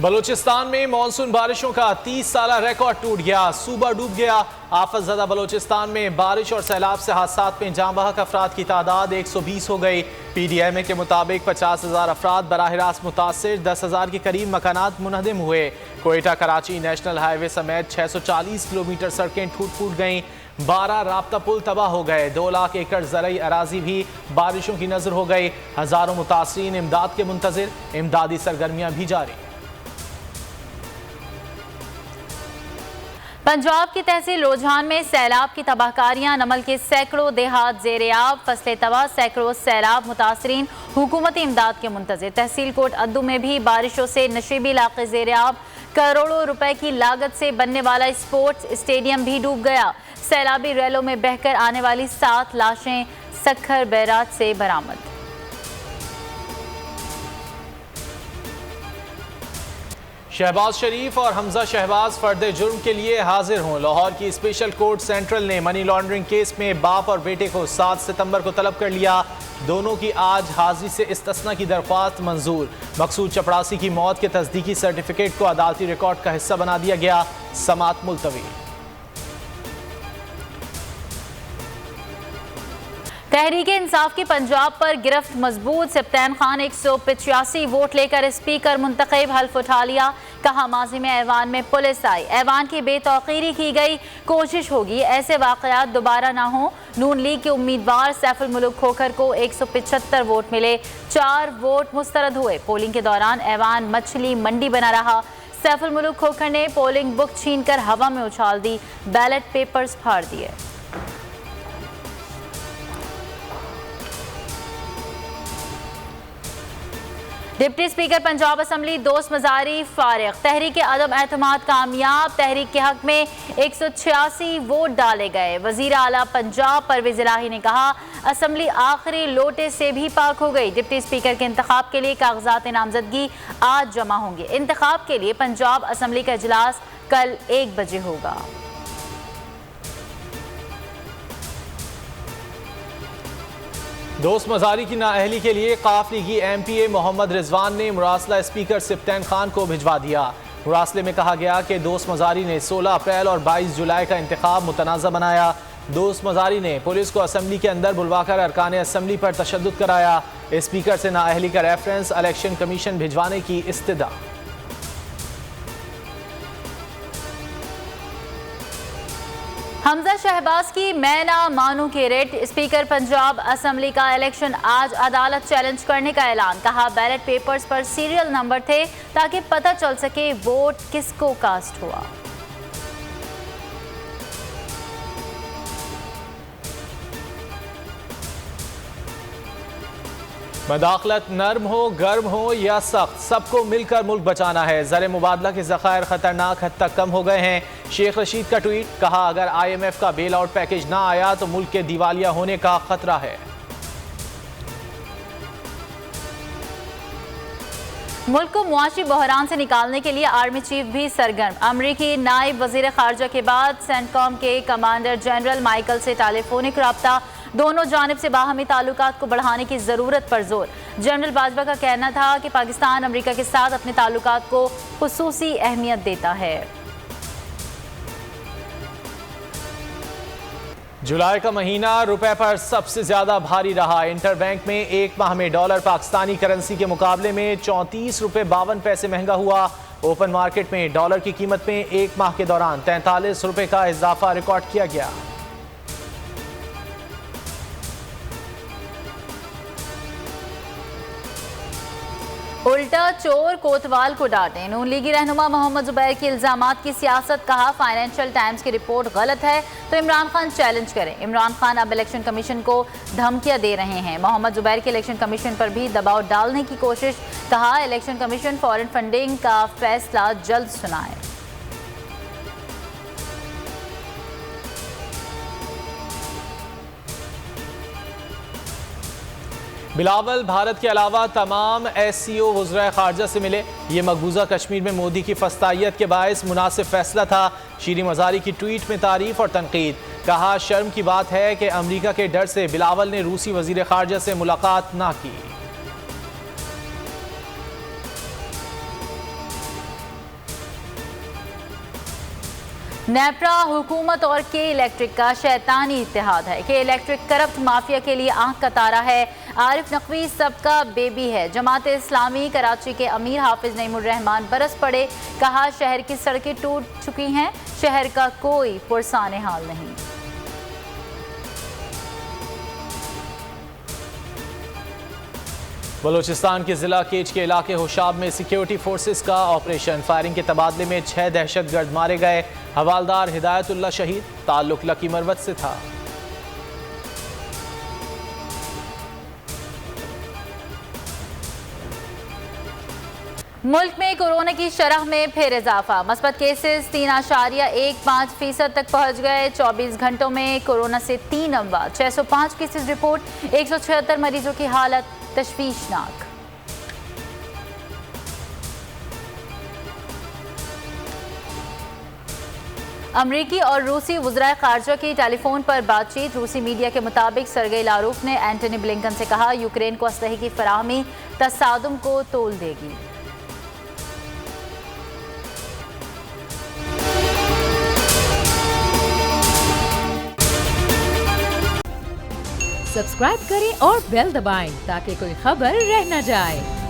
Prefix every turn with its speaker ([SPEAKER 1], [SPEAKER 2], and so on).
[SPEAKER 1] बलूचिस्तान में मानसून बारिशों का 30 साला रिकॉर्ड टूट गया। सूबा डूब गया। आफत ज़दा बलूचिस्तान में बारिश और सैलाब से हादसात में जाँ बहक अफराद की तादाद 120 हो गई। PDMA के मुताबिक 50,000 अफराद बराह रास्त मुतासिर, 10,000 के करीब मकानात मुनहदिम हुए। कोयटा कराची नेशनल हाईवे समेत 640 किलोमीटर सड़कें टूट फूट गईं। 12 राब्ता पुल तबाह हो गए। 2 लाख एकड़ ज़रई अराजी भी बारिशों की नजर हो गई। हजारों मुतासरीन इमदाद के मुंतजिर, इमदादी सरगर्मियां भी जारी।
[SPEAKER 2] पंजाब की तहसील रुझान में सैलाब की तबाहकारियां, नमल के सैकड़ों देहात ज़ेर-ए-आब, फसलें तबाह, सैकड़ों सैलाब मुतासरीन हुकूमती इमदाद के मुंतज़िर। तहसील कोट अद्दू में भी बारिशों से नशीबी इलाके ज़ेर-ए-आब। करोड़ों रुपए की लागत से बनने वाला स्पोर्ट्स स्टेडियम भी डूब गया। सैलाबी रैलों में बहकर आने वाली 7 लाशें सखर बैराज से बरामद।
[SPEAKER 1] शहबाज शरीफ और हमजा शहबाज फर्द जुर्म के लिए हाजिर हों। लाहौर की स्पेशल कोर्ट सेंट्रल ने मनी लॉन्ड्रिंग केस में बाप और बेटे को 7 सितंबर को तलब कर लिया। दोनों की आज हाजिरी से इस्तिस्ना की दरख्वास्त मंजूर। मकसूद चपड़ासी की मौत के तस्दीकी सर्टिफिकेट को अदालती रिकॉर्ड का हिस्सा बना दिया गया। समात मुलतवी।
[SPEAKER 2] तहरीके इंसाफ की पंजाब पर गिरफ्त मजबूत। सप्तान खान 185 वोट लेकर स्पीकर मुंतखब, हल्फ उठा लिया। कहा माजी में ऐवान में पुलिस आई, ऐवान की बेतौकीरी की गई। कोशिश होगी ऐसे वाकयात दोबारा ना हो। नून लीग के उम्मीदवार सैफुल मुल्क खोखर को 175 वोट मिले, 4 वोट मुस्तरद हुए। पोलिंग के दौरान ऐवान मछली मंडी बना रहा। सैफुल मुल्क खोखर ने पोलिंग बुक छीनकर हवा में उछाल दी, बैलेट पेपर्स फाड़ दिए। डिप्टी स्पीकर पंजाब असम्बली दोस्त मजारी फारिग। तहरीक अदम एतमाद कामयाब। तहरीक के हक में 186 वोट डाले गए। वजीर आला पंजाब परवेज इलाही ने कहा असम्बली आखिरी लोटे से भी पाक हो गई। डिप्टी स्पीकर के इंतखाब के लिए कागजात नामजदगी आज जमा होंगे। इंतखाब के लिए पंजाब असम्बली का इजलास कल 1 बजे होगा।
[SPEAKER 1] दोस्त मजारी की नाअहली के लिए काफलीगी MPA मोहम्मद रिजवान ने मुरासला स्पीकर सप्तान खान को भिजवा दिया। मुरासले में कहा गया कि दोस्त मजारी ने 16 अप्रैल और 22 जुलाई का इंतखाब मुतनाज़ा बनाया। दोस्त मजारी ने पुलिस को असम्बली के अंदर बुलवाकर अरकान असम्बली पर तशद्दुद कराया। स्पीकर से नाअहली का रेफरेंस इलेक्शन कमीशन भिजवाने की इस्तदा।
[SPEAKER 2] हमजा शहबाज की मैं ना मानू के रेट। स्पीकर पंजाब असम्बली का इलेक्शन आज अदालत चैलेंज करने का ऐलान। कहा बैलेट पेपर्स पर सीरियल नंबर थे ताकि पता चल सके वोट किसको कास्ट हुआ।
[SPEAKER 1] मदाखलत नर्म हो, गर्म हो या सख्त, सबको मिलकर मुल्क बचाना है। ज़र मुबादला के ज़खायर खतरनाक हद तक कम हो गए हैं। शेख रशीद का ट्वीट। कहा अगर IMF का बेल आउट पैकेज ना आया तो मुल्क के दिवालिया होने का खतरा है।
[SPEAKER 2] मुल्क को मुआशी बहरान से निकालने के लिए आर्मी चीफ भी सरगर्म। अमरीकी नायब वजीर खारजा के बाद सेंटकॉम के कमांडर जनरल माइकल से टेलीफोनिक रब्ता। दोनों जानिब से बाहमी ताल्लुकात को बढ़ाने की ज़रूरत पर जोर। जनरल बाजवा का कहना था कि पाकिस्तान अमरीका के साथ अपने ताल्लुकात को खुसूसी अहमियत देता है।
[SPEAKER 1] जुलाई का महीना रुपए पर सबसे ज्यादा भारी रहा। इंटरबैंक में एक माह में डॉलर पाकिस्तानी करेंसी के मुकाबले में 34 रुपए 52 पैसे महंगा हुआ। ओपन मार्केट में डॉलर की कीमत में एक माह के दौरान 43 रुपए का इजाफा रिकॉर्ड किया गया।
[SPEAKER 2] उल्टा चोर कोतवाल को डांटे। नून लीगी रहनुमा मोहम्मद जुबैर की इल्जामात की सियासत। कहा फाइनेंशियल टाइम्स की रिपोर्ट गलत है तो इमरान खान चैलेंज करें। इमरान खान अब इलेक्शन कमीशन को धमकियां दे रहे हैं। मोहम्मद जुबैर के इलेक्शन कमीशन पर भी दबाव डालने की कोशिश। कहा इलेक्शन कमीशन फॉरेन फंडिंग का फैसला जल्द सुनाए।
[SPEAKER 1] बिलावल भारत के अलावा तमाम SCO वज़राए खारजा से मिले। ये मकबूजा कश्मीर में मोदी की फस्तायत के बायस मुनासिब फैसला था। शीरी मजारी की ट्वीट में तारीफ और तनकीद। कहा शर्म की बात है कि अमरीका के डर से बिलावल ने रूसी वज़ीर खारजा से मुलाकात ना की।
[SPEAKER 2] नेपरा हुकूमत और के इलेक्ट्रिक का शैतानी इत्तेहाद है। के इलेक्ट्रिक करप्ट माफिया के लिए आंख का तारा है। आरिफ नकवी सबका बेबी है। जमात इस्लामी कराची के अमीर हाफिज नईमुर रहमान बरस पड़े। कहा शहर की सड़कें टूट चुकी हैं, शहर का कोई पुरसाने हाल नहीं।
[SPEAKER 1] बलूचिस्तान के जिला केच के इलाके होशाब में सिक्योरिटी फोर्सेस का ऑपरेशन। फायरिंग के तबादले में 6 दहशतगर्द मारे गए। हवालदार हिदायतुल्लाह शहीद, ताल्लुक लकी मरवत से था।
[SPEAKER 2] मुल्क में कोरोना की शरह में फिर इजाफा। मस्बत केसेस 3.15% तक पहुंच गए। 24 घंटों में कोरोना से 3 अमवात, 605 केसेस रिपोर्ट। 176 मरीजों की हालत तशवीशनाक। अमरीकी और रूसी वज़राए ख़ारजा की टेलीफोन पर बातचीत। रूसी मीडिया के मुताबिक सरगेई लारोफ ने एंटनी ब्लिंकन से कहा यूक्रेन को असलहे की फराहमी तसादुम को तोल देगी।
[SPEAKER 3] सब्सक्राइब करें और बेल दबाएं ताकि कोई खबर रह न जाए।